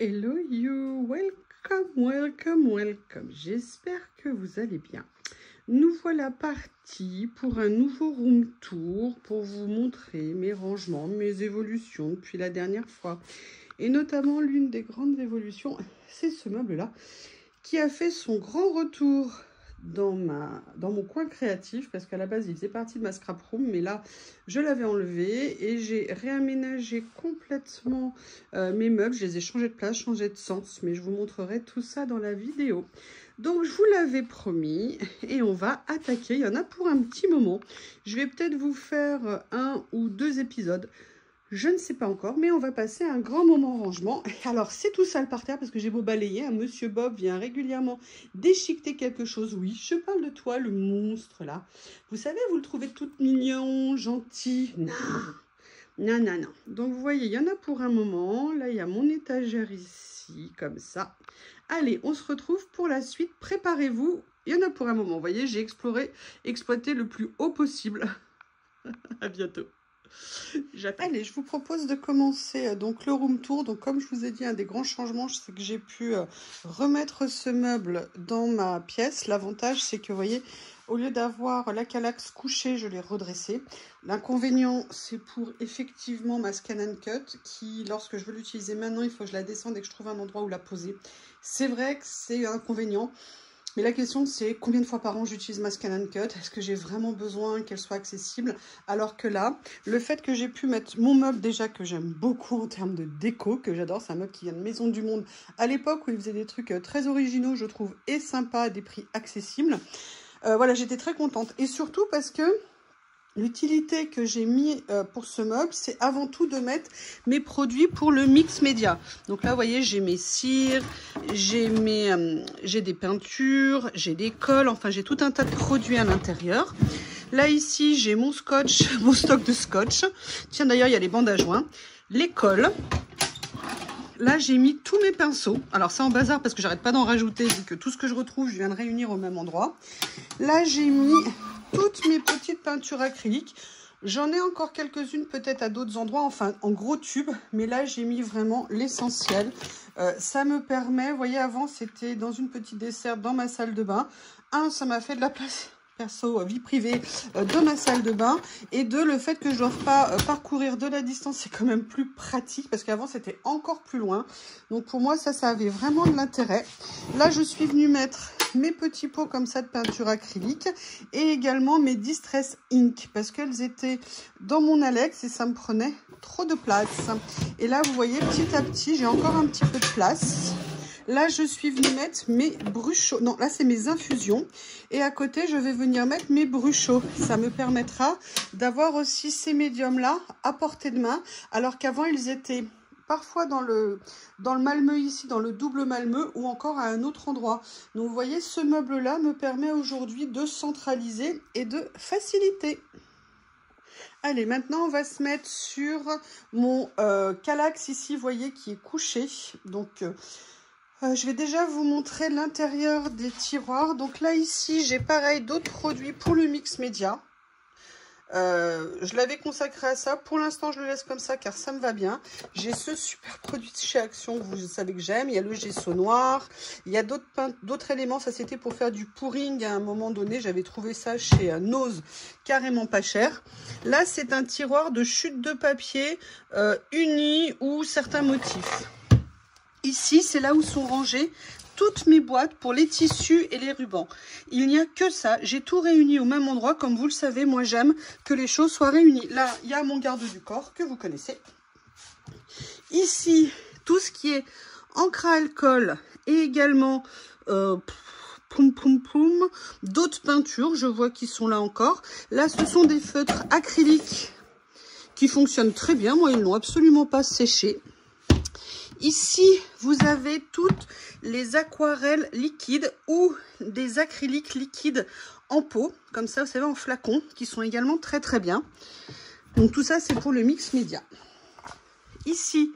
Hello you, welcome. J'espère que vous allez bien. Nous voilà partis pour un nouveau room tour pour vous montrer mes rangements, mes évolutions depuis la dernière fois. Et notamment l'une des grandes évolutions, c'est ce meuble-là qui a fait son grand retour dans mon coin créatif, parce qu'à la base il faisait partie de ma scrap room, mais là je l'avais enlevé et j'ai réaménagé complètement mes meubles. Je les ai changés de place, changé de sens, mais je vous montrerai tout ça dans la vidéo. Donc je vous l'avais promis et on va attaquer. Il y en a pour un petit moment. Je vais peut-être vous faire 1 ou 2 épisodes. Je ne sais pas encore, mais on va passer un grand moment rangement. Alors, c'est tout sale par terre parce que j'ai beau balayer. Monsieur Bob vient régulièrement déchiqueter quelque chose. Oui, je parle de toi, le monstre, là. Vous savez, vous le trouvez tout mignon, gentil. Non. Donc, vous voyez, il y en a pour un moment. Là, il y a mon étagère ici, comme ça. Allez, on se retrouve pour la suite. Préparez-vous. Il y en a pour un moment. Vous voyez, j'ai exploité le plus haut possible. À bientôt. Allez, je vous propose de commencer donc le room tour. Donc comme je vous ai dit, un des grands changements, c'est que j'ai pu remettre ce meuble dans ma pièce. L'avantage, c'est que vous voyez, au lieu d'avoir la calaxe couchée, je l'ai redressée. L'inconvénient, c'est pour effectivement ma scan and cut qui, lorsque je veux l'utiliser maintenant, il faut que je la descende et que je trouve un endroit où la poser. C'est vrai que c'est un inconvénient. Mais la question, c'est combien de fois par an j'utilise ma scan and cut? Est-ce que j'ai vraiment besoin qu'elle soit accessible? Alors que là, le fait que j'ai pu mettre mon meuble déjà que j'aime beaucoup en termes de déco, que j'adore, c'est un meuble qui vient de Maison du Monde à l'époque où il faisait des trucs très originaux, je trouve, et sympas à des prix accessibles. Voilà, j'étais très contente. Et surtout parce que l'utilité que j'ai mis pour ce meuble, c'est avant tout de mettre mes produits pour le mix média. Donc là, vous voyez, j'ai mes cires, j'ai des peintures, j'ai des colles, enfin, j'ai tout un tas de produits à l'intérieur. Là, ici, j'ai mon scotch, mon stock de scotch. Tiens, d'ailleurs, il y a les bandes à joint, les colles. Là, j'ai mis tous mes pinceaux. Alors, c'est en bazar parce que j'arrête pas d'en rajouter, vu que tout ce que je retrouve, je viens de réunir au même endroit. Là, j'ai mis toutes mes petites peintures acryliques. J'en ai encore quelques-unes peut-être à d'autres endroits, enfin en gros tubes, mais là j'ai mis vraiment l'essentiel. Ça me permet, vous voyez, avant c'était dans une petite desserte dans ma salle de bain. Ça m'a fait de la place perso, vie privée de ma salle de bain, et le fait que je ne doive pas parcourir de la distance, c'est quand même plus pratique parce qu'avant c'était encore plus loin. Donc pour moi ça avait vraiment de l'intérêt. Là je suis venue mettre mes petits pots comme ça de peinture acrylique et également mes Distress Ink parce qu'elles étaient dans mon Alex et ça me prenait trop de place. Et là vous voyez, petit à petit j'ai encore un petit peu de place. Là, je suis venue mettre mes bruchots. Non, là, c'est mes infusions. Et à côté, je vais venir mettre mes bruchots. Ça me permettra d'avoir aussi ces médiums-là à portée de main. Alors qu'avant, ils étaient parfois dans le malmeux ici, dans le double malmeux, ou encore à un autre endroit. Donc, vous voyez, ce meuble-là me permet aujourd'hui de centraliser et de faciliter. Allez, maintenant, on va se mettre sur mon calax ici, vous voyez, qui est couché. Donc... je vais déjà vous montrer l'intérieur des tiroirs. Donc là, ici, j'ai pareil d'autres produits pour le mix média. Je l'avais consacré à ça. Pour l'instant, je le laisse comme ça car ça me va bien. J'ai ce super produit de chez Action que vous savez que j'aime. Il y a le gesso noir. Il y a d'autres éléments. Ça, c'était pour faire du pouring à un moment donné. J'avais trouvé ça chez Nose carrément pas cher. Là, c'est un tiroir de chute de papier uni ou certains motifs. Ici, c'est là où sont rangées toutes mes boîtes pour les tissus et les rubans. Il n'y a que ça. J'ai tout réuni au même endroit. Comme vous le savez, moi, j'aime que les choses soient réunies. Là, il y a mon garde du corps que vous connaissez. Ici, tout ce qui est encre à alcool et également d'autres peintures. Je vois qu'ils sont là encore. Là, ce sont des feutres acryliques qui fonctionnent très bien. Moi, ils n'ont absolument pas séché. Ici, vous avez toutes les aquarelles liquides ou des acryliques liquides en pot, comme ça, vous savez, en flacon, qui sont également très très bien. Donc tout ça, c'est pour le mix média. Ici,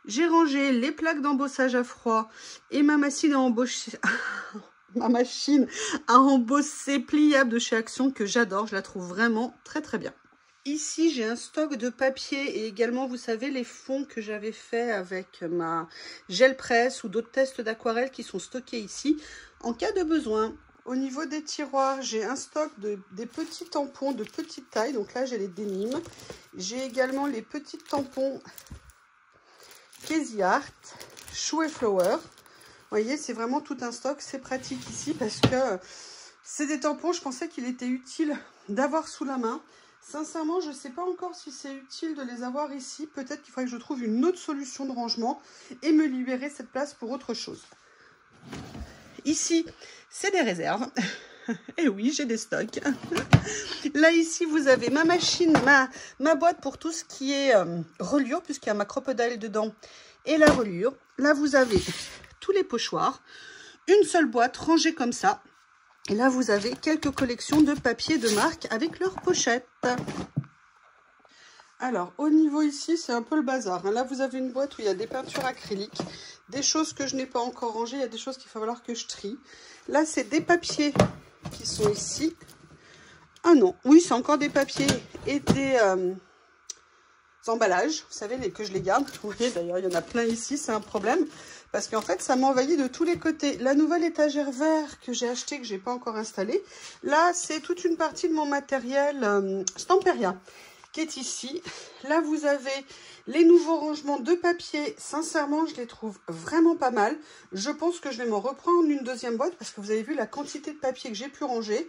j'ai rangé les plaques d'embossage à froid et ma machine à embosser... ma machine à embosser pliable de chez Action que j'adore. Je la trouve vraiment très très bien. Ici, j'ai un stock de papier et également, vous savez, les fonds que j'avais fait avec ma gel presse ou d'autres tests d'aquarelle qui sont stockés ici en cas de besoin. Au niveau des tiroirs, j'ai un stock des petits tampons de petite taille. Donc là, j'ai les Denim. J'ai également les petits tampons Casey Art, Shoe et Flower. Vous voyez, c'est vraiment tout un stock. C'est pratique ici parce que c'est des tampons, je pensais qu'il était utile d'avoir sous la main. Sincèrement, je ne sais pas encore si c'est utile de les avoir ici. Peut-être qu'il faudrait que je trouve une autre solution de rangement et me libérer cette place pour autre chose. Ici, c'est des réserves. Et oui, j'ai des stocks. Là, ici, vous avez ma machine, ma boîte pour tout ce qui est reliure, puisqu'il y a ma crocodile dedans et la reliure. Là, vous avez tous les pochoirs. Une seule boîte rangée comme ça. Et là, vous avez quelques collections de papier de marque avec leurs pochettes. Alors, au niveau ici, c'est un peu le bazar. Là, vous avez une boîte où il y a des peintures acryliques, des choses que je n'ai pas encore rangées. Il y a des choses qu'il va falloir que je trie. Là, c'est des papiers qui sont ici. Ah non, oui, c'est encore des papiers et des emballages. Vous savez, que je les garde. Vous voyez, d'ailleurs, il y en a plein ici, c'est un problème. Parce qu'en fait, ça m'envahit de tous les côtés. La nouvelle étagère vert que j'ai acheté, que je n'ai pas encore installée, là, c'est toute une partie de mon matériel Stamperia qui est ici. Là, vous avez les nouveaux rangements de papier. Sincèrement, je les trouve vraiment pas mal. Je pense que je vais m'en reprendre une deuxième boîte parce que vous avez vu la quantité de papier que j'ai pu ranger.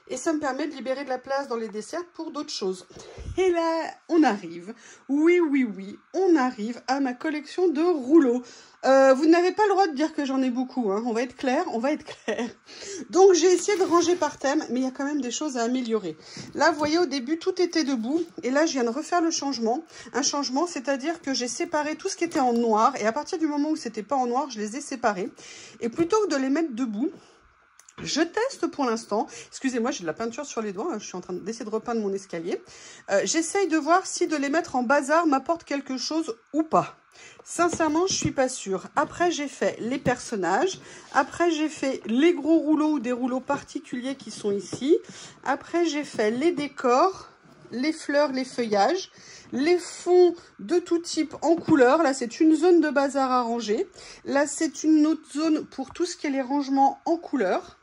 Et ça me permet de libérer de la place dans les desserts pour d'autres choses. Et là, on arrive, oui, on arrive à ma collection de rouleaux. Vous n'avez pas le droit de dire que j'en ai beaucoup, hein. On va être clair. Donc, j'ai essayé de ranger par thème, mais il y a quand même des choses à améliorer. Là, vous voyez, au début, tout était debout. Et là, je viens de refaire le changement. Un changement, c'est-à-dire que j'ai séparé tout ce qui était en noir. Et à partir du moment où c'était pas en noir, je les ai séparés. Et plutôt que de les mettre debout, je teste pour l'instant. Excusez-moi, j'ai de la peinture sur les doigts. Je suis en train d'essayer de repeindre mon escalier. J'essaye de voir si de les mettre en bazar m'apporte quelque chose ou pas. Sincèrement, je suis pas sûre. Après, j'ai fait les personnages. Après, j'ai fait les gros rouleaux ou des rouleaux particuliers qui sont ici. Après, j'ai fait les décors, les fleurs, les feuillages, les fonds de tout type en couleur. Là, c'est une zone de bazar à ranger. Là, c'est une autre zone pour tout ce qui est les rangements en couleur.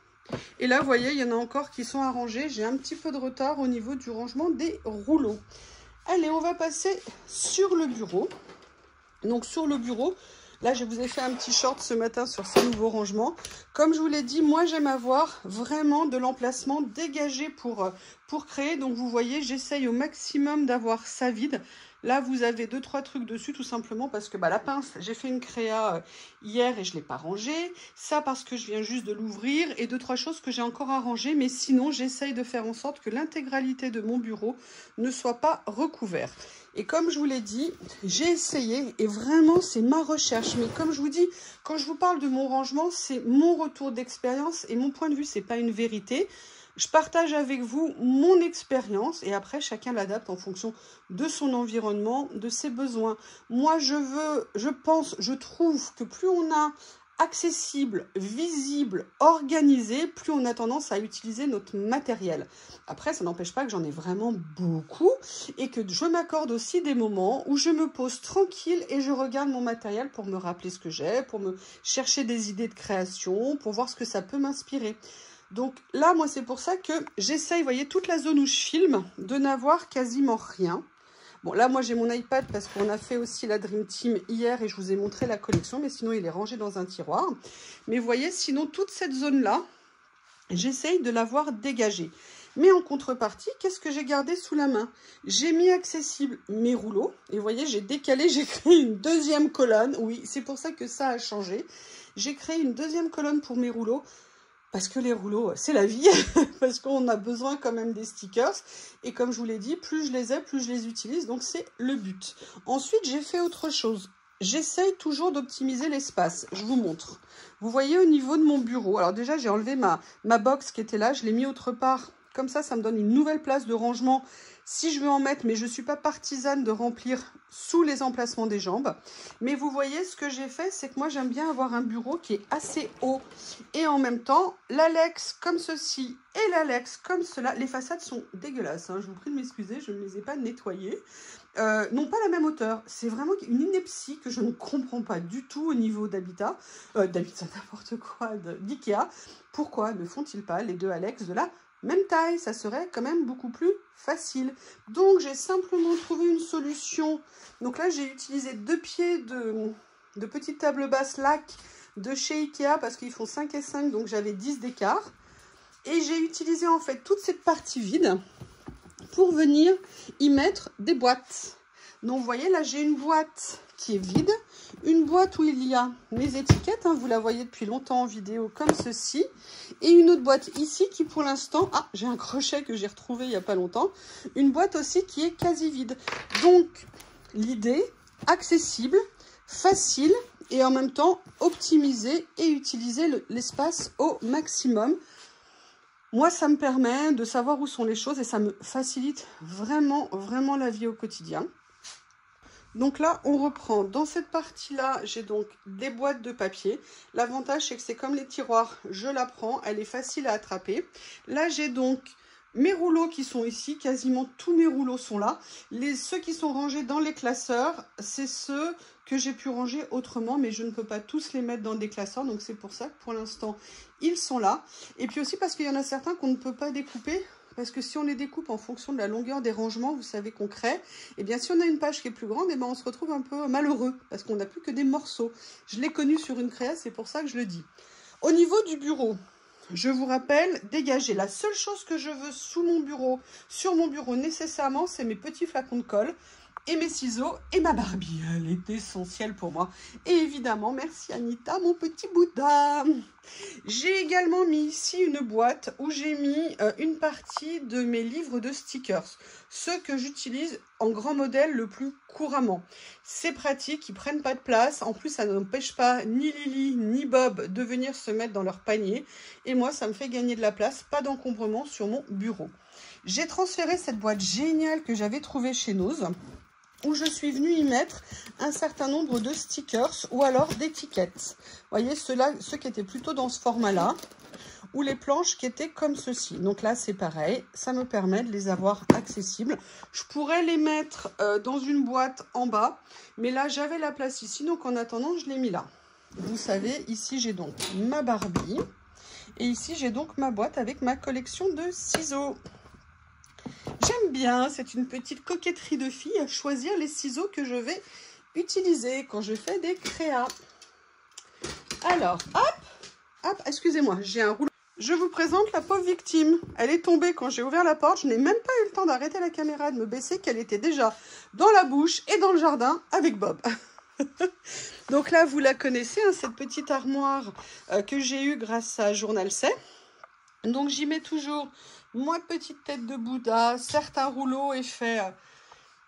Et là, vous voyez, il y en a encore qui sont à ranger. J'ai un petit peu de retard au niveau du rangement des rouleaux. Allez, on va passer sur le bureau. Donc, sur le bureau, là, je vous ai fait un petit short ce matin sur ces nouveaux rangements. Comme je vous l'ai dit, moi, j'aime avoir vraiment de l'emplacement dégagé pour créer. Donc, vous voyez, j'essaye au maximum d'avoir ça vide. Là, vous avez 2-3 trucs dessus, tout simplement parce que la pince, j'ai fait une créa hier et je ne l'ai pas rangée. Ça, parce que je viens juste de l'ouvrir. Et 2-3 choses que j'ai encore à ranger. Mais sinon, j'essaye de faire en sorte que l'intégralité de mon bureau ne soit pas recouverte. Et comme je vous l'ai dit, j'ai essayé et vraiment, c'est ma recherche. Mais comme je vous dis, quand je vous parle de mon rangement, c'est mon retour d'expérience et mon point de vue, ce n'est pas une vérité. Je partage avec vous mon expérience et après, chacun l'adapte en fonction de son environnement, de ses besoins. Moi, je trouve que plus on a accessible, visible, organisé, plus on a tendance à utiliser notre matériel. Après, ça n'empêche pas que j'en ai vraiment beaucoup et que je m'accorde aussi des moments où je me pose tranquille et je regarde mon matériel pour me rappeler ce que j'ai, pour me chercher des idées de création, pour voir ce que ça peut m'inspirer. Donc là, moi, c'est pour ça que j'essaye, vous voyez, toute la zone où je filme, de n'avoir quasiment rien. Bon, là, moi, j'ai mon iPad parce qu'on a fait aussi la Dream Team hier et je vous ai montré la collection, mais sinon, il est rangé dans un tiroir. Mais vous voyez, sinon, toute cette zone-là, j'essaye de l'avoir dégagée. Mais en contrepartie, qu'est-ce que j'ai gardé sous la main? J'ai mis accessible mes rouleaux. Et vous voyez, j'ai décalé, j'ai créé une deuxième colonne. Oui, c'est pour ça que ça a changé. J'ai créé une deuxième colonne pour mes rouleaux. Parce que les rouleaux, c'est la vie, parce qu'on a besoin quand même des stickers. Et comme je vous l'ai dit, plus je les ai, plus je les utilise. Donc, c'est le but. Ensuite, j'ai fait autre chose. J'essaye toujours d'optimiser l'espace. Je vous montre. Vous voyez au niveau de mon bureau. Alors déjà, j'ai enlevé ma box qui était là. Je l'ai mis autre part. Comme ça me donne une nouvelle place de rangement. si je veux en mettre, mais je ne suis pas partisane de remplir sous les emplacements des jambes. Mais vous voyez, ce que j'ai fait, c'est que moi, j'aime bien avoir un bureau qui est assez haut. Et en même temps, l'Alex comme ceci et l'Alex comme cela. Les façades sont dégueulasses, hein. Je vous prie de m'excuser, je ne les ai pas nettoyées. N'ont pas la même hauteur. C'est vraiment une ineptie que je ne comprends pas du tout au niveau d'habitat. D'habitat, n'importe quoi, d'IKEA. Pourquoi ne font-ils pas les deux Alex de la même taille? Ça serait quand même beaucoup plus facile. Donc, j'ai simplement trouvé une solution. Donc là, j'ai utilisé 2 pieds de petite table basse lac de chez Ikea parce qu'ils font 5 et 5, donc j'avais 10 d'écart. Et j'ai utilisé en fait toute cette partie vide pour venir y mettre des boîtes. Donc vous voyez là j'ai une boîte qui est vide, une boîte où il y a mes étiquettes, hein, vous la voyez depuis longtemps en vidéo comme ceci, et une autre boîte ici qui pour l'instant, ah j'ai un crochet que j'ai retrouvé il n'y a pas longtemps, une boîte aussi qui est quasi vide. Donc l'idée, accessible, facile et en même temps optimiser et utiliser l'espace au maximum. Moi, ça me permet de savoir où sont les choses et ça me facilite vraiment, vraiment la vie au quotidien. Donc là, on reprend. Dans cette partie-là, j'ai donc des boîtes de papier. L'avantage, c'est que c'est comme les tiroirs. Je la prends, elle est facile à attraper. Là, j'ai donc mes rouleaux qui sont ici. Quasiment tous mes rouleaux sont là. Ceux qui sont rangés dans les classeurs, c'est ceux que j'ai pu ranger autrement, mais je ne peux pas tous les mettre dans des classeurs. Donc, c'est pour ça que pour l'instant, ils sont là. Et puis aussi parce qu'il y en a certains qu'on ne peut pas découper. Parce que si on les découpe en fonction de la longueur des rangements, vous savez qu'on crée, et bien si on a une page qui est plus grande, et ben on se retrouve un peu malheureux, parce qu'on n'a plus que des morceaux. Je l'ai connu sur une créa, c'est pour ça que je le dis. Au niveau du bureau, je vous rappelle, dégager. La seule chose que je veux sur mon bureau nécessairement, c'est mes petits flacons de colle, et mes ciseaux, et ma Barbie. Elle est essentielle pour moi. Et évidemment, merci Anita, mon petit Bouddha. J'ai également mis ici une boîte où j'ai mis une partie de mes livres de stickers. Ceux que j'utilise en grand modèle le plus couramment. C'est pratique, ils ne prennent pas de place. En plus, ça n'empêche pas ni Lily ni Bob de venir se mettre dans leur panier. Et moi, ça me fait gagner de la place, pas d'encombrement sur mon bureau. J'ai transféré cette boîte géniale que j'avais trouvée chez Nose, où je suis venue y mettre un certain nombre de stickers ou alors d'étiquettes. Vous voyez, ceux qui étaient plutôt dans ce format-là, ou les planches qui étaient comme ceci. Donc là, c'est pareil, ça me permet de les avoir accessibles. Je pourrais les mettre dans une boîte en bas, mais là, j'avais la place ici, donc en attendant, je l'ai mis là. Vous savez, ici, j'ai donc ma Barbie, et ici, j'ai donc ma boîte avec ma collection de ciseaux. J'aime bien, c'est une petite coquetterie de fille à choisir les ciseaux que je vais utiliser quand je fais des créas. Alors, hop, excusez-moi, j'ai un rouleau. Je vous présente la pauvre victime. Elle est tombée quand j'ai ouvert la porte. Je n'ai même pas eu le temps d'arrêter la caméra, de me baisser, qu'elle était déjà dans la bouche et dans le jardin avec Bob. Donc là, vous la connaissez, hein, cette petite armoire que j'ai eue grâce à Journal C. Donc j'y mets toujours ma petite tête de Bouddha, certains rouleaux effets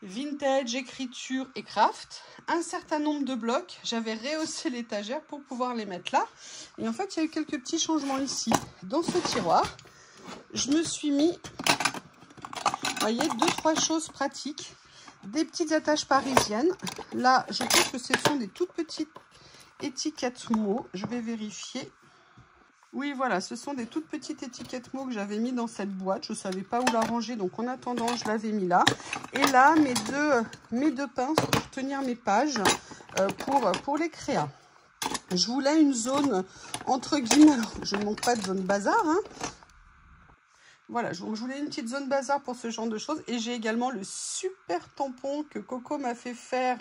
vintage, écriture et craft, un certain nombre de blocs. J'avais rehaussé l'étagère pour pouvoir les mettre là. Et en fait, il y a eu quelques petits changements ici. Dans ce tiroir, je me suis mis, vous voyez, 2-3 choses pratiques. Des petites attaches parisiennes. Là, je pense que ce sont des toutes petites étiquettes mots. Je vais vérifier. Oui, voilà, ce sont des toutes petites étiquettes mots que j'avais mis dans cette boîte. Je ne savais pas où la ranger, donc en attendant, je l'avais mis là. Et là, mes deux pinces pour tenir mes pages pour les créas. Je voulais une zone, entre guillemets, alors je ne manque pas de zone bazar, hein. Voilà, je voulais une petite zone bazar pour ce genre de choses. Et j'ai également le super tampon que Coco m'a fait faire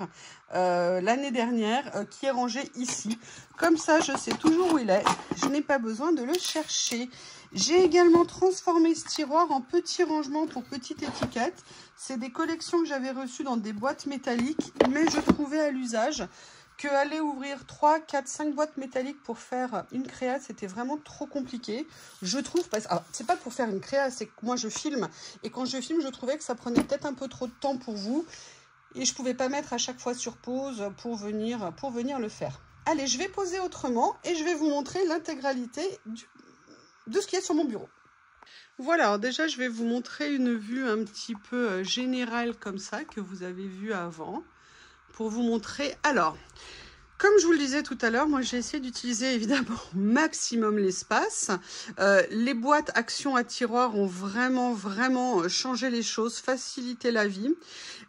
l'année dernière, qui est rangé ici. Comme ça, je sais toujours où il est. Je n'ai pas besoin de le chercher. J'ai également transformé ce tiroir en petit rangement pour petites étiquettes. C'est des collections que j'avais reçues dans des boîtes métalliques, mais je trouvais à l'usage que aller ouvrir 3, 4, 5 boîtes métalliques pour faire une créa, c'était vraiment trop compliqué. Je trouve, c'est pas pour faire une créa, c'est que moi je filme. Et quand je filme, je trouvais que ça prenait peut-être un peu trop de temps pour vous. Et je pouvais pas mettre à chaque fois sur pause pour venir le faire. Allez, je vais poser autrement et je vais vous montrer l'intégralité de ce qui est sur mon bureau. Voilà, alors déjà je vais vous montrer une vue un petit peu générale comme ça que vous avez vu avant pour vous montrer. Alors, comme je vous le disais tout à l'heure, moi j'ai essayé d'utiliser évidemment au maximum l'espace. Les boîtes Action à tiroir ont vraiment changé les choses, facilité la vie.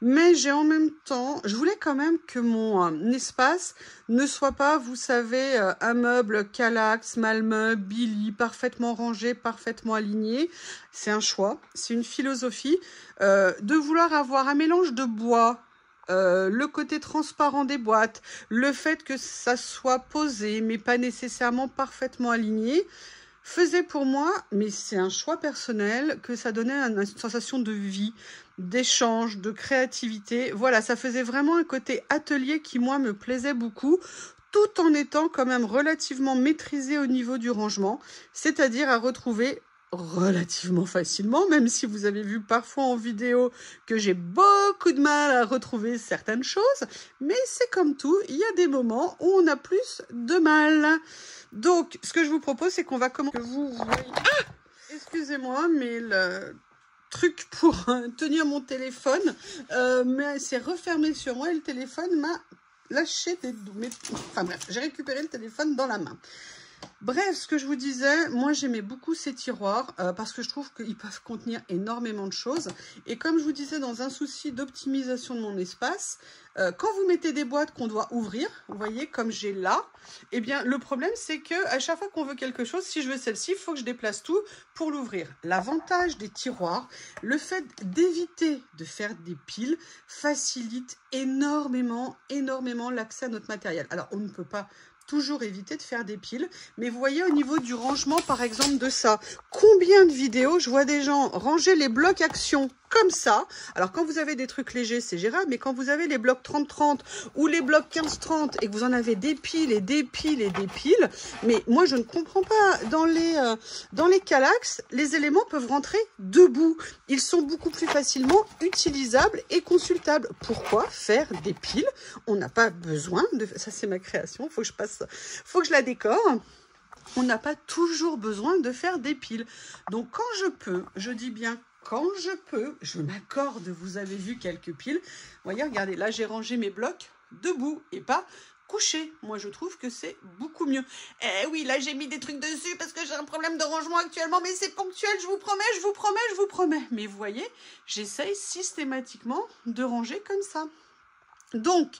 Mais j'ai en même temps, je voulais quand même que mon espace ne soit pas, vous savez, un meuble Kallax, Malmö, Billy, parfaitement rangé, parfaitement aligné. C'est un choix, c'est une philosophie de vouloir avoir un mélange de bois, le côté transparent des boîtes, le fait que ça soit posé mais pas nécessairement parfaitement aligné, faisait pour moi, mais c'est un choix personnel, que ça donnait une sensation de vie, d'échange, de créativité. Voilà, ça faisait vraiment un côté atelier qui, moi, me plaisait beaucoup, tout en étant quand même relativement maîtrisé au niveau du rangement, c'est-à-dire à retrouver relativement facilement, même si vous avez vu parfois en vidéo que j'ai beaucoup de mal à retrouver certaines choses, mais c'est comme tout, il y a des moments où on a plus de mal. Donc, ce que je vous propose, c'est qu'on va commencer. Vous voyez... Ah, excusez-moi, mais le truc pour tenir mon téléphone mais c'est refermé sur moi et le téléphone m'a lâché des... Enfin bref, j'ai récupéré le téléphone dans la main. Bref, ce que je vous disais, moi j'aimais beaucoup ces tiroirs parce que je trouve qu'ils peuvent contenir énormément de choses. Et comme je vous disais, dans un souci d'optimisation de mon espace, quand vous mettez des boîtes qu'on doit ouvrir, vous voyez comme j'ai là, eh bien le problème c'est que à chaque fois qu'on veut quelque chose, si je veux celle-ci, il faut que je déplace tout pour l'ouvrir. L'avantage des tiroirs, le fait d'éviter de faire des piles, facilite énormément l'accès à notre matériel. Alors on ne peut pas toujours éviter de faire des piles, mais vous voyez au niveau du rangement par exemple de ça, combien de vidéos je vois des gens ranger les blocs Action comme ça. Alors quand vous avez des trucs légers c'est gérable, mais quand vous avez les blocs 30-30 ou les blocs 15-30 et que vous en avez des piles et des piles et des piles, mais moi je ne comprends pas, dans les Kallax, les éléments peuvent rentrer debout, ils sont beaucoup plus facilement utilisables et consultables. Pourquoi faire des piles? On n'a pas besoin de... Ça c'est ma création, faut que je la décore. On n'a pas toujours besoin de faire des piles. Donc quand je peux, je dis bien quand je peux, je m'accorde, vous avez vu quelques piles. Vous voyez, regardez, là j'ai rangé mes blocs debout et pas couché. Moi je trouve que c'est beaucoup mieux. Eh oui, là j'ai mis des trucs dessus parce que j'ai un problème de rangement actuellement, mais c'est ponctuel, je vous promets, je vous promets, je vous promets. Mais vous voyez, j'essaye systématiquement de ranger comme ça. Donc,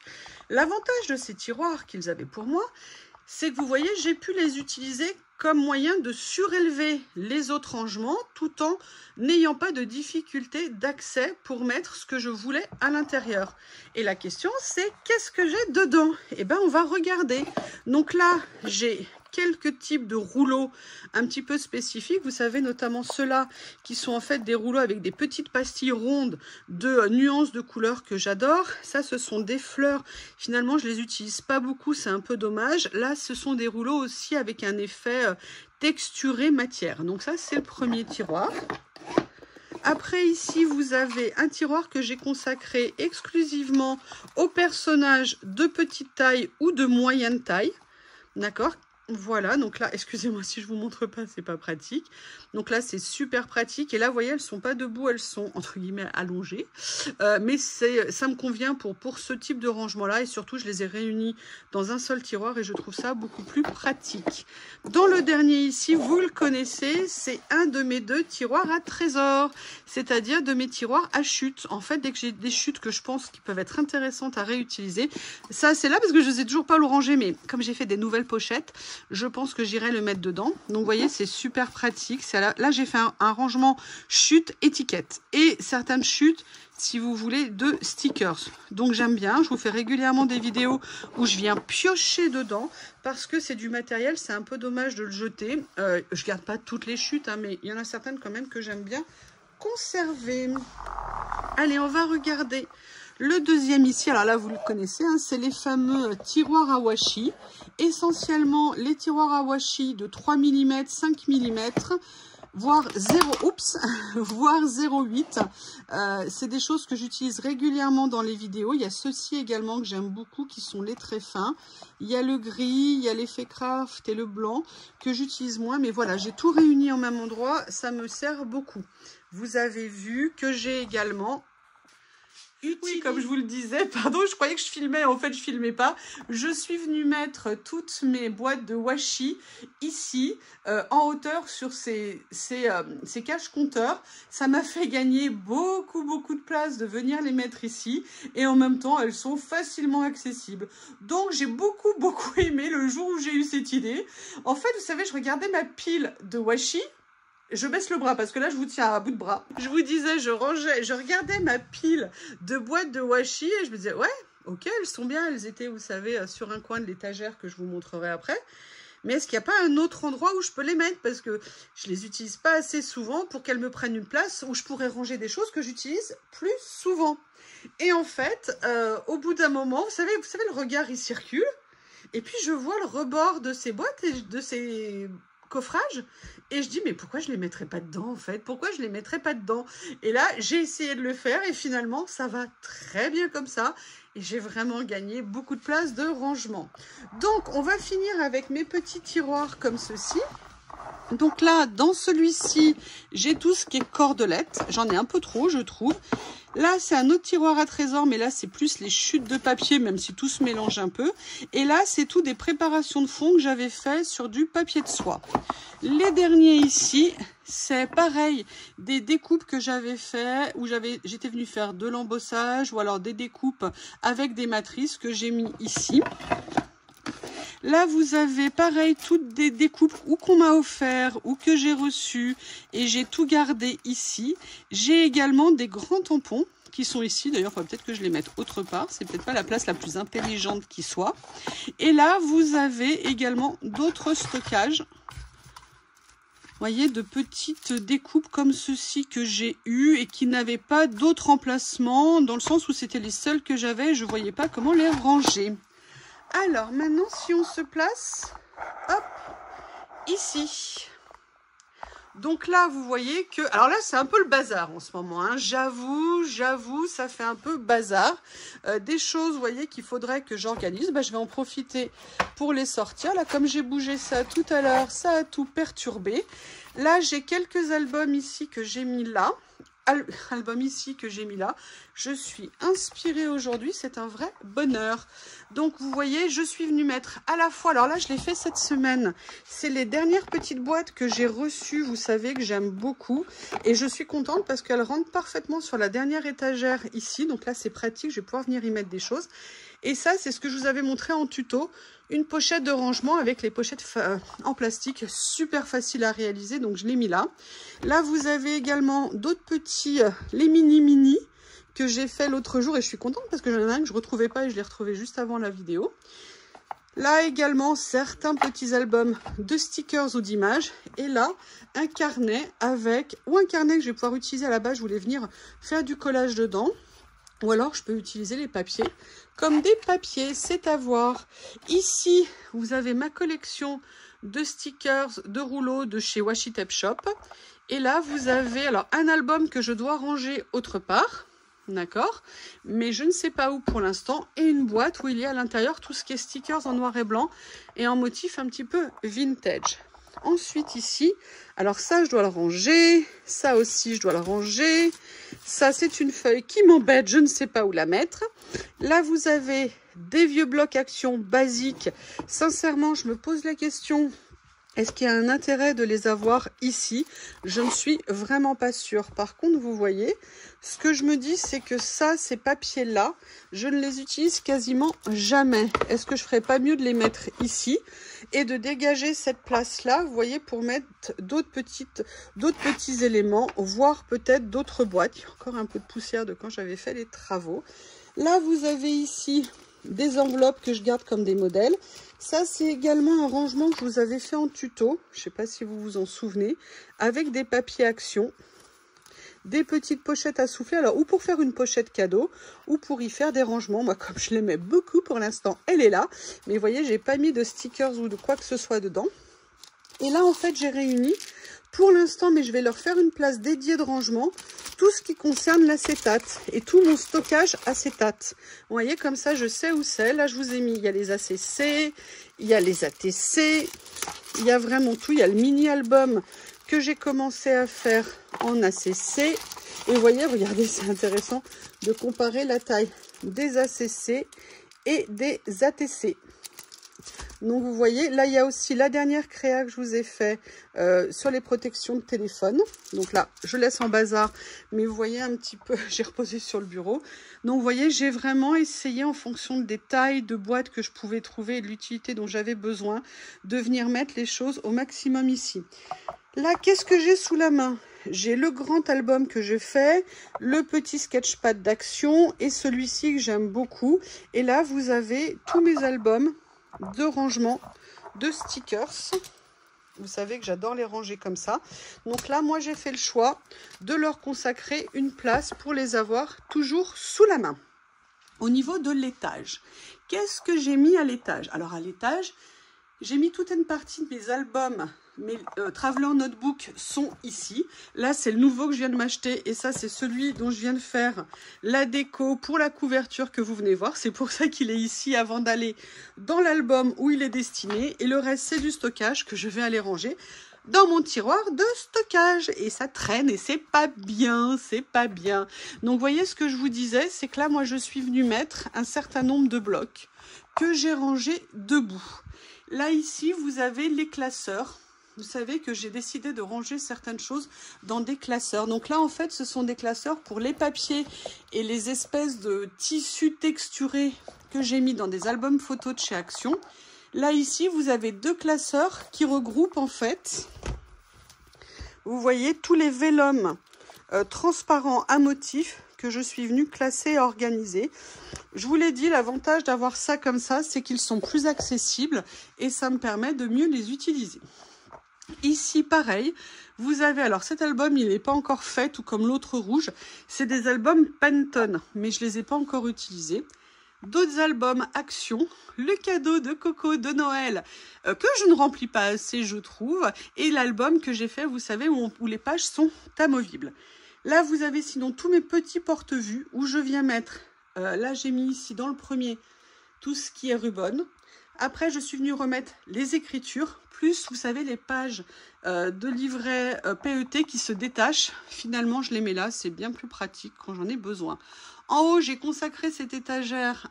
l'avantage de ces tiroirs qu'ils avaient pour moi, c'est que vous voyez, j'ai pu les utiliser comme moyen de surélever les autres rangements tout en n'ayant pas de difficulté d'accès pour mettre ce que je voulais à l'intérieur. Et la question, c'est qu'est-ce que j'ai dedans? Eh bien, on va regarder. Donc là, j'ai quelques types de rouleaux un petit peu spécifiques. Vous savez, notamment ceux-là qui sont en fait des rouleaux avec des petites pastilles rondes de nuances de couleurs que j'adore. Ça, ce sont des fleurs. Finalement, je les utilise pas beaucoup, c'est un peu dommage. Là, ce sont des rouleaux aussi avec un effet texturé matière. Donc ça, c'est le premier tiroir. Après, ici, vous avez un tiroir que j'ai consacré exclusivement aux personnages de petite taille ou de moyenne taille. D'accord ? Voilà, donc là, excusez-moi si je vous montre pas, c'est pas pratique. Donc là, c'est super pratique. Et là, vous voyez, elles sont pas debout, elles sont, entre guillemets, allongées. Mais ça me convient pour ce type de rangement-là. Et surtout, je les ai réunis dans un seul tiroir et je trouve ça beaucoup plus pratique. Dans le dernier ici, vous le connaissez, c'est un de mes deux tiroirs à trésors. C'est-à-dire de mes tiroirs à chute. En fait, dès que j'ai des chutes que je pense qui peuvent être intéressantes à réutiliser, ça, c'est là parce que je ne sais toujours pas le ranger. Mais comme j'ai fait des nouvelles pochettes, je pense que j'irai le mettre dedans. Donc, vous voyez, c'est super pratique. Là, j'ai fait un rangement chute étiquette. Et certaines chutes, si vous voulez, de stickers. Donc, j'aime bien. Je vous fais régulièrement des vidéos où je viens piocher dedans parce que c'est du matériel. C'est un peu dommage de le jeter. Je garde pas toutes les chutes, hein, mais il y en a certaines quand même que j'aime bien conserver. Allez, on va regarder le deuxième ici. Alors là, vous le connaissez, hein, c'est les fameux tiroirs à washi. Essentiellement, les tiroirs à washi de 3 mm, 5 mm. voire 0,8. C'est des choses que j'utilise régulièrement dans les vidéos. Il y a ceux-ci également que j'aime beaucoup, qui sont les très fins. Il y a le gris, il y a l'effet craft et le blanc que j'utilise moins. Mais voilà, j'ai tout réuni en même endroit. Ça me sert beaucoup. Vous avez vu que j'ai également... Oui, comme je vous le disais, pardon, je croyais que je filmais, en fait je filmais pas. Je suis venue mettre toutes mes boîtes de washi ici, en hauteur sur ces caches compteurs. Ça m'a fait gagner beaucoup de place de venir les mettre ici. Et en même temps, elles sont facilement accessibles. Donc j'ai beaucoup aimé le jour où j'ai eu cette idée. En fait, vous savez, je regardais ma pile de washi. Je baisse le bras parce que là, je vous tiens à bout de bras. Je vous disais, je regardais ma pile de boîtes de washi et je me disais, ouais, ok, elles sont bien. Elles étaient, vous savez, sur un coin de l'étagère que je vous montrerai après. Mais est-ce qu'il n'y a pas un autre endroit où je peux les mettre? Parce que je ne les utilise pas assez souvent pour qu'elles me prennent une place où je pourrais ranger des choses que j'utilise plus souvent. Et en fait, au bout d'un moment, vous savez, le regard, il circule. Et puis, je vois le rebord de ces boîtes et de ces... coffrage et je dis mais pourquoi je les mettrais pas dedans en fait, pourquoi je les mettrais pas dedans? Et là j'ai essayé de le faire et finalement ça va très bien comme ça et j'ai vraiment gagné beaucoup de place de rangement. Donc on va finir avec mes petits tiroirs comme ceci. Donc là, dans celui-ci, j'ai tout ce qui est cordelette. J'en ai un peu trop, je trouve. Là, c'est un autre tiroir à trésors, mais là, c'est plus les chutes de papier, même si tout se mélange un peu. Et là, c'est tout des préparations de fond que j'avais fait sur du papier de soie. Les derniers ici, c'est pareil, des découpes que j'avais fait, où j'étais venue faire de l'embossage, ou alors des découpes avec des matrices que j'ai mis ici. Là, vous avez pareil, toutes des découpes ou qu'on m'a offert ou que j'ai reçues et j'ai tout gardé ici. J'ai également des grands tampons qui sont ici. D'ailleurs, il faudrait peut-être que je les mette autre part. C'est peut-être pas la place la plus intelligente qui soit. Et là, vous avez également d'autres stockages. Vous voyez, de petites découpes comme ceci que j'ai eues et qui n'avaient pas d'autre emplacement, dans le sens où c'était les seules que j'avais. Je ne voyais pas comment les ranger. Alors, maintenant, si on se place, hop, ici. Donc là, vous voyez que... Alors là, c'est un peu le bazar en ce moment. Hein. J'avoue, ça fait un peu bazar. Des choses, vous voyez, qu'il faudrait que j'organise. Je vais en profiter pour les sortir. Là, comme j'ai bougé ça tout à l'heure, ça a tout perturbé. Là, j'ai quelques albums ici que j'ai mis là. Je suis inspirée aujourd'hui, c'est un vrai bonheur. Donc vous voyez, je suis venue mettre à la fois, alors là je l'ai fait cette semaine, c'est les dernières petites boîtes que j'ai reçues, vous savez que j'aime beaucoup et je suis contente parce qu'elles rentrent parfaitement sur la dernière étagère ici, donc là c'est pratique, je vais pouvoir venir y mettre des choses. Et ça, c'est ce que je vous avais montré en tuto, une pochette de rangement avec les pochettes en plastique, super facile à réaliser, donc je l'ai mis là. Là, vous avez également d'autres petits, les mini que j'ai fait l'autre jour et je suis contente parce que j'en ai un que je ne retrouvais pas et je l'ai retrouvé juste avant la vidéo. Là également, certains petits albums de stickers ou d'images. Et là, un carnet avec, ou un carnet que je vais pouvoir utiliser à la base, je voulais venir faire du collage dedans. Ou alors, je peux utiliser les papiers comme des papiers, c'est à voir. Ici, vous avez ma collection de stickers, de rouleaux de chez Washi Tape Shop. Et là, vous avez alors un album que je dois ranger autre part. D'accord, mais je ne sais pas où pour l'instant. Et une boîte où il y a à l'intérieur tout ce qui est stickers en noir et blanc et en motif un petit peu vintage. Ensuite ici, alors ça je dois le ranger, ça aussi je dois le ranger, ça c'est une feuille qui m'embête, je ne sais pas où la mettre. Là vous avez des vieux blocs action basiques, sincèrement je me pose la question, est-ce qu'il y a un intérêt de les avoir ici? Je ne suis vraiment pas sûre. Par contre, vous voyez, ce que je me dis, c'est que ça, ces papiers-là, je ne les utilise quasiment jamais. Est-ce que je ferais pas mieux de les mettre ici et de dégager cette place-là, vous voyez, pour mettre d'autres petits éléments, voire peut-être d'autres boîtes. Il y a encore un peu de poussière de quand j'avais fait les travaux. Là, vous avez ici des enveloppes que je garde comme des modèles. Ça, c'est également un rangement que je vous avais fait en tuto. Je ne sais pas si vous vous en souvenez. Avec des papiers action. Des petites pochettes à souffler. Alors, ou pour faire une pochette cadeau, ou pour y faire des rangements. Moi, comme je l'aimais beaucoup pour l'instant, elle est là. Mais vous voyez, j'ai pas mis de stickers ou de quoi que ce soit dedans. Et là, en fait, j'ai réuni pour l'instant, mais je vais leur faire une place dédiée de rangement, tout ce qui concerne l'acétate et tout mon stockage acétate. Vous voyez, comme ça, je sais où c'est. Là, je vous ai mis, il y a les ACC, il y a les ATC, il y a vraiment tout. Il y a le mini-album que j'ai commencé à faire en ACC. Et vous voyez, regardez, c'est intéressant de comparer la taille des ACC et des ATC. Donc vous voyez, là il y a aussi la dernière créa que je vous ai fait sur les protections de téléphone. Donc là, je laisse en bazar, mais vous voyez un petit peu, j'ai reposé sur le bureau. Donc vous voyez, j'ai vraiment essayé en fonction des tailles de boîtes que je pouvais trouver et de l'utilité dont j'avais besoin de venir mettre les choses au maximum ici. Là, qu'est-ce que j'ai sous la main? J'ai le grand album que je fais, le petit sketchpad d'action et celui-ci que j'aime beaucoup. Et là, vous avez tous mes albums de rangement de stickers. Vous savez que j'adore les ranger comme ça. Donc là, moi, j'ai fait le choix de leur consacrer une place pour les avoir toujours sous la main. Au niveau de l'étage, qu'est-ce que j'ai mis à l'étage? Alors, à l'étage, j'ai mis toute une partie de mes albums. Mes Traveler Notebook sont ici. Là, c'est le nouveau que je viens de m'acheter. Et ça, c'est celui dont je viens de faire la déco pour la couverture que vous venez voir. C'est pour ça qu'il est ici avant d'aller dans l'album où il est destiné. Et le reste, c'est du stockage que je vais aller ranger dans mon tiroir de stockage. Et ça traîne et c'est pas bien, c'est pas bien. Donc, vous voyez ce que je vous disais, c'est que là, moi, je suis venue mettre un certain nombre de blocs que j'ai rangés debout. Là, ici, vous avez les classeurs. Vous savez que j'ai décidé de ranger certaines choses dans des classeurs. Donc là, en fait, ce sont des classeurs pour les papiers et les espèces de tissus texturés que j'ai mis dans des albums photos de chez Action. Là, ici, vous avez deux classeurs qui regroupent, en fait, vous voyez, tous les vélums transparents à motifs que je suis venue classer et organiser. Je vous l'ai dit, l'avantage d'avoir ça comme ça, c'est qu'ils sont plus accessibles et ça me permet de mieux les utiliser. Ici, pareil, vous avez, alors cet album, il n'est pas encore fait, tout comme l'autre rouge. C'est des albums Pantone, mais je ne les ai pas encore utilisés. D'autres albums Action, le cadeau de Coco de Noël, que je ne remplis pas assez, je trouve. Et l'album que j'ai fait, vous savez, où les pages sont amovibles. Là, vous avez sinon tous mes petits porte-vues, où je viens mettre, là j'ai mis ici dans le premier, tout ce qui est ruban. Après, je suis venue remettre les écritures, plus, vous savez, les pages de livret PET qui se détachent. Finalement, je les mets là, c'est bien plus pratique quand j'en ai besoin. En haut, j'ai consacré cette étagère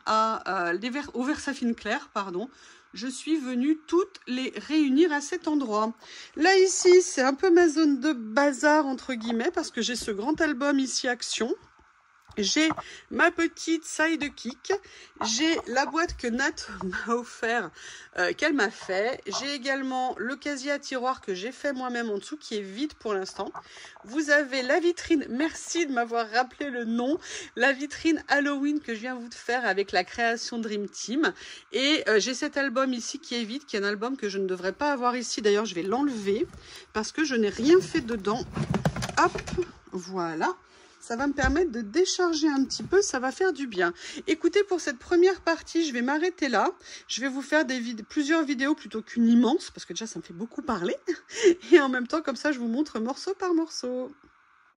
au Versafine clair, pardon. Je suis venue toutes les réunir à cet endroit. Là, ici, c'est un peu ma zone de bazar, entre guillemets, parce que j'ai ce grand album ici, Action. J'ai ma petite sidekick, j'ai la boîte que Nat m'a offert, qu'elle m'a fait. J'ai également le casier à tiroir que j'ai fait moi-même en dessous, qui est vide pour l'instant. Vous avez la vitrine, merci de m'avoir rappelé le nom, la vitrine Halloween que je viens vous de faire avec la création Dream Team. Et j'ai cet album ici qui est vide, qui est un album que je ne devrais pas avoir ici. D'ailleurs, je vais l'enlever parce que je n'ai rien fait dedans. Hop, voilà. Ça va me permettre de décharger un petit peu, ça va faire du bien. Écoutez, pour cette première partie, je vais m'arrêter là. Je vais vous faire plusieurs vidéos plutôt qu'une immense, parce que déjà, ça me fait beaucoup parler. Et en même temps, comme ça, je vous montre morceau par morceau.